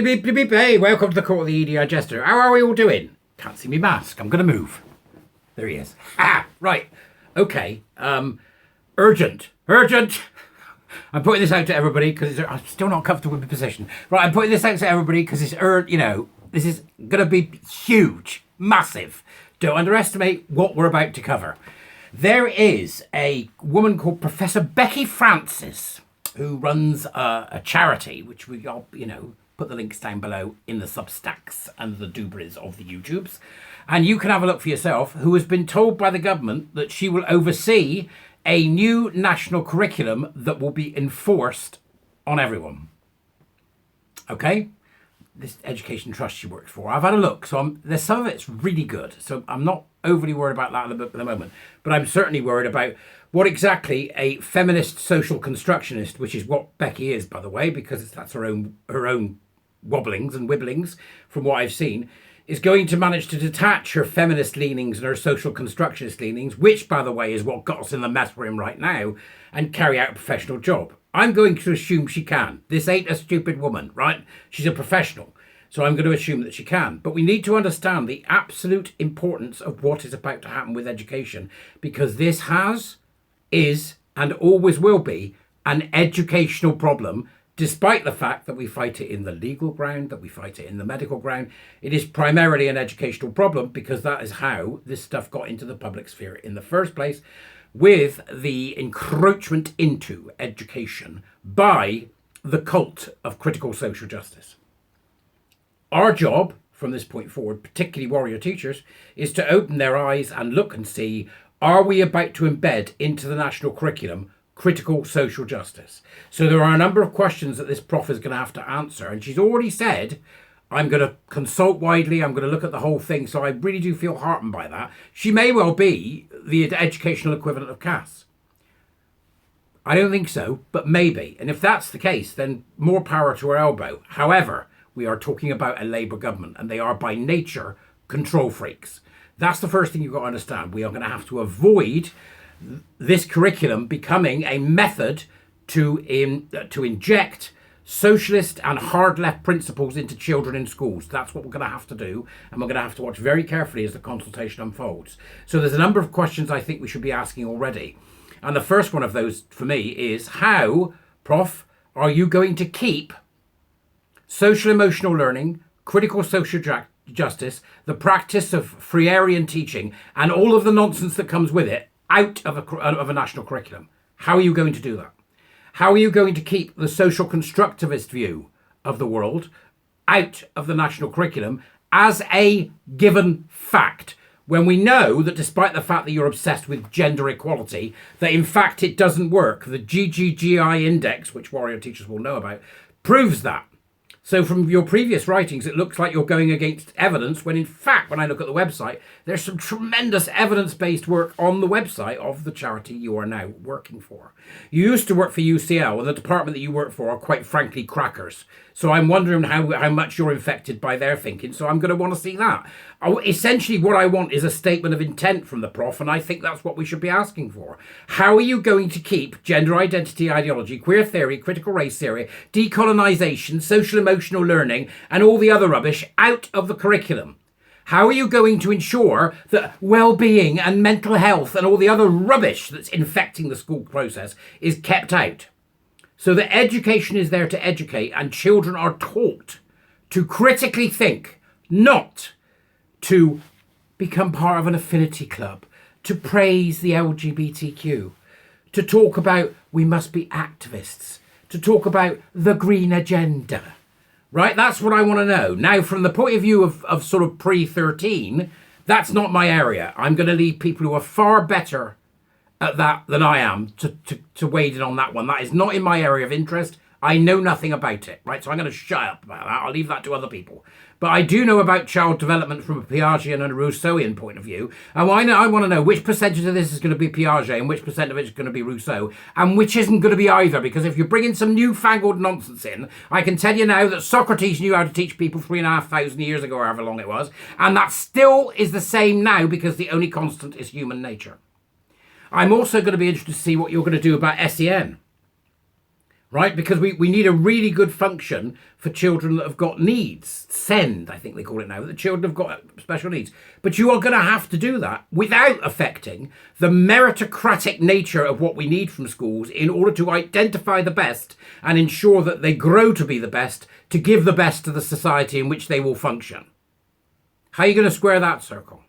Beep, beep, beep, hey, welcome to the court of the Edijester. How are we all doing? Can't see me mask. I'm going to move. There he is. Right. Okay. Urgent. I'm putting this out to everybody because I'm still not comfortable with the position. Right, I'm putting this out to everybody because it's this is going to be huge, massive. Don't underestimate what we're about to cover. There is a woman called Professor Becky Francis who runs a charity, which we all, put the links down below in the Substacks and the Dubras of the YouTubes. And you can have a look for yourself, who has been told by the government that she will oversee a new national curriculum that will be enforced on everyone. Okay? This education trust she works for. I've had a look. So there's some of it's really good. So I'm not overly worried about that at the moment. But I'm certainly worried about what exactly a feminist social constructionist, which is what Becky is, by the way, because that's her own wobblings and wibblings from what I've seen, is going to manage to detach her feminist leanings and her social constructionist leanings, which, by the way, is what got us in the mess we're in right now, and carry out a professional job. I'm going to assume she can. This ain't a stupid woman, right? She's a professional. So I'm going to assume that she can. But we need to understand the absolute importance of what is about to happen with education, because this is, and always will be, an educational problem. Despite the fact that we fight it in the legal ground, that we fight it in the medical ground, it is primarily an educational problem because that is how this stuff got into the public sphere in the first place, with the encroachment into education by the cult of critical social justice. Our job from this point forward, particularly warrior teachers, is to open their eyes and look and see, are we about to embed into the national curriculum critical social justice? So there are a number of questions that this prof is going to have to answer. And she's already said, I'm going to consult widely. I'm going to look at the whole thing. So I really do feel heartened by that. She may well be the educational equivalent of Cass. I don't think so, but maybe. And if that's the case, then more power to her elbow. However, we are talking about a Labour government and they are by nature control freaks. That's the first thing you've got to understand. We are going to have to avoid this curriculum becoming a method to inject socialist and hard left principles into children in schools. That's what we're going to have to do, and we're going to have to watch very carefully as the consultation unfolds. So there's a number of questions I think we should be asking already. And the first one of those for me is, how, Prof, are you going to keep social emotional learning, critical social justice, the practice of Freirean teaching, and all of the nonsense that comes with it out of a national curriculum? How are you going to do that? How are you going to keep the social constructivist view of the world out of the national curriculum as a given fact, when we know that despite the fact that you're obsessed with gender equality, that in fact it doesn't work? The GGGI index, which warrior teachers will know about, proves that. So from your previous writings, it looks like you're going against evidence, when in fact, when I look at the website, there's some tremendous evidence-based work on the website of the charity you are now working for. You used to work for UCL, and the department that you work for are quite frankly crackers. So I'm wondering how much you're infected by their thinking. So I'm going to want to see that. Essentially, what I want is a statement of intent from the prof, and I think that's what we should be asking for. How are you going to keep gender identity ideology, queer theory, critical race theory, decolonization, social emotional learning, and all the other rubbish out of the curriculum? How are you going to ensure that well-being and mental health and all the other rubbish that's infecting the school process is kept out? So that education is there to educate, and children are taught to critically think, not to become part of an affinity club, to praise the LGBTQ, to talk about we must be activists, to talk about the green agenda. Right? That's what I want to know. Now, from the point of view of sort of pre-13, that's not my area. I'm going to leave people who are far better at that than I am to wade in on that one. That is not in my area of interest. I know nothing about it, right? So I'm going to shut up about that. I'll leave that to other people. But I do know about child development from a Piagetian and a Rousseauian point of view. And I want to know which percentage of this is going to be Piaget and which percent of it is going to be Rousseau, and which isn't going to be either. Because if you're bringing some newfangled nonsense in, I can tell you now that Socrates knew how to teach people 3,500 years ago, or however long it was. And that still is the same now, because the only constant is human nature. I'm also going to be interested to see what you're going to do about SEN. right? Because we need a really good function for children that have got needs. SEND, I think they call it now. The children have got special needs. But you are going to have to do that without affecting the meritocratic nature of what we need from schools in order to identify the best and ensure that they grow to be the best, to give the best to the society in which they will function. How are you going to square that circle?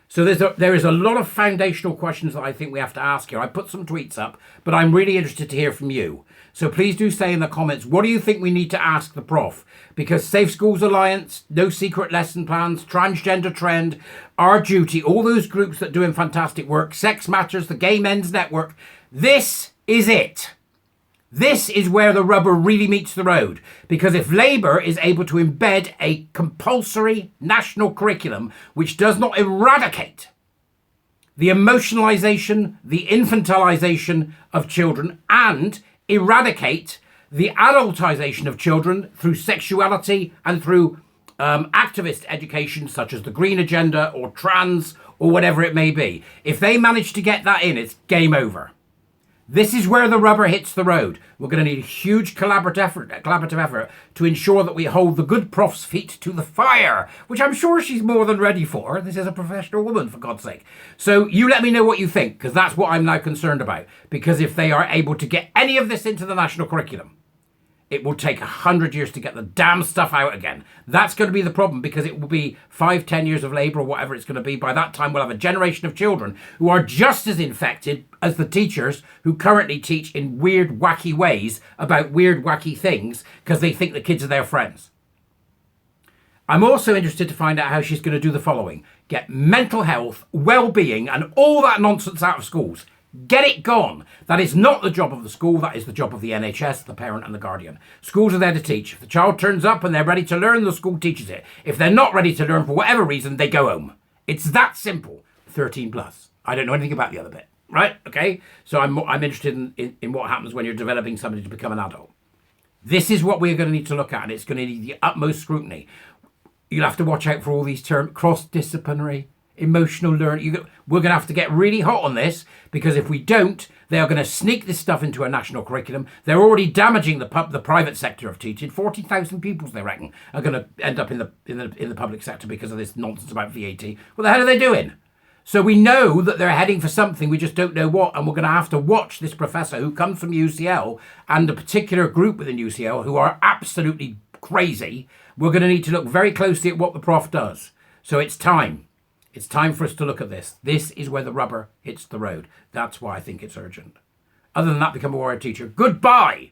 So there is a lot of foundational questions that I think we have to ask here. I put some tweets up, but I'm really interested to hear from you. So please do say in the comments, what do you think we need to ask the Prof? Because Safe Schools Alliance, No Secret Lesson Plans, Transgender Trend, Our Duty, all those groups that are doing fantastic work, Sex Matters, the Gay Men's Network, this is it. This is where the rubber really meets the road, because if Labour is able to embed a compulsory national curriculum which does not eradicate the emotionalisation, the infantilisation of children, and eradicate the adultisation of children through sexuality and through activist education such as the Green Agenda or trans or whatever it may be, if they manage to get that in, it's game over. This is where the rubber hits the road. We're going to need a huge collaborative effort to ensure that we hold the good Prof's feet to the fire, which I'm sure she's more than ready for. This is a professional woman, for God's sake. So you let me know what you think, because that's what I'm now concerned about. Because if they are able to get any of this into the national curriculum, it will take 100 years to get the damn stuff out again. That's going to be the problem, because it will be 5-10 years of Labour or whatever it's going to be. By that time, we'll have a generation of children who are just as infected as the teachers who currently teach in weird, wacky ways about weird, wacky things because they think the kids are their friends. I'm also interested to find out how she's going to do the following. Get mental health, well-being, and all that nonsense out of schools. Get it gone. That is not the job of the school. That is the job of the NHS, the parent and the guardian. Schools are there to teach. If the child turns up and they're ready to learn, the school teaches it. If they're not ready to learn for whatever reason, they go home. It's that simple. 13 plus. I don't know anything about the other bit. Right? Okay? So I'm interested in what happens when you're developing somebody to become an adult. This is what we're going to need to look at, and it's going to need the utmost scrutiny. You'll have to watch out for all these terms. Cross-disciplinary, emotional learning. We're going to have to get really hot on this, because if we don't, they are going to sneak this stuff into a national curriculum. They're already damaging the private sector of teaching. 40,000 pupils, they reckon, are going to end up in the public sector because of this nonsense about VAT. What the hell are they doing? So we know that they're heading for something, we just don't know what, and we're going to have to watch this professor who comes from UCL and a particular group within UCL who are absolutely crazy. We're going to need to look very closely at what the Prof does. So it's time. It's time for us to look at this. This is where the rubber hits the road. That's why I think it's urgent. Other than that, become a warrior teacher. Goodbye!